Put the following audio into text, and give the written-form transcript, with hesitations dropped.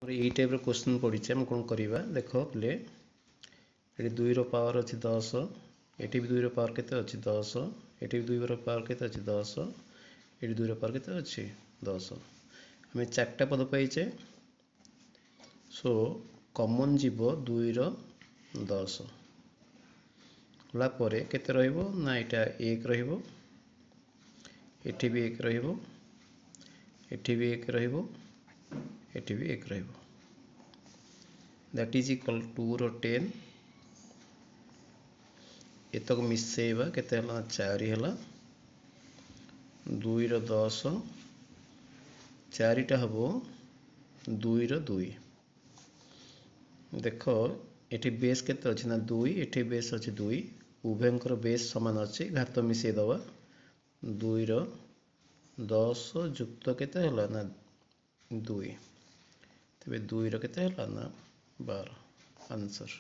यही type question पड़ी आम कौन करवा देख प्ले ये 2 पावर अच्छी 10 ये भी 2 पावर के 10 ये भी 2 पावर के 10 ये 2 पावर के अच्छी 10 आम 4टा पद पाइचे सो कमन जीव 2 10 होलापर केते रहिबो ना यहाँ 1 रहिबो एठी भी 1 रहिबो एठी भी 1 रहिबो एठी भी 1 रहिबो दैट इज इक्वल 2 रो 10 एतक मिसेଇବା केते हला 4 हला 2 रो 10 4टा हबो 2 रो 2 देख एठी बेस केते अछि ना 2 एठी बेस अछि 2 उभयंकर बेस समान अछि घात मिसे दवा 2 रो 10 युक्त केते हला ना 2 तबे 2 रो केते हला ना 12 आंसर।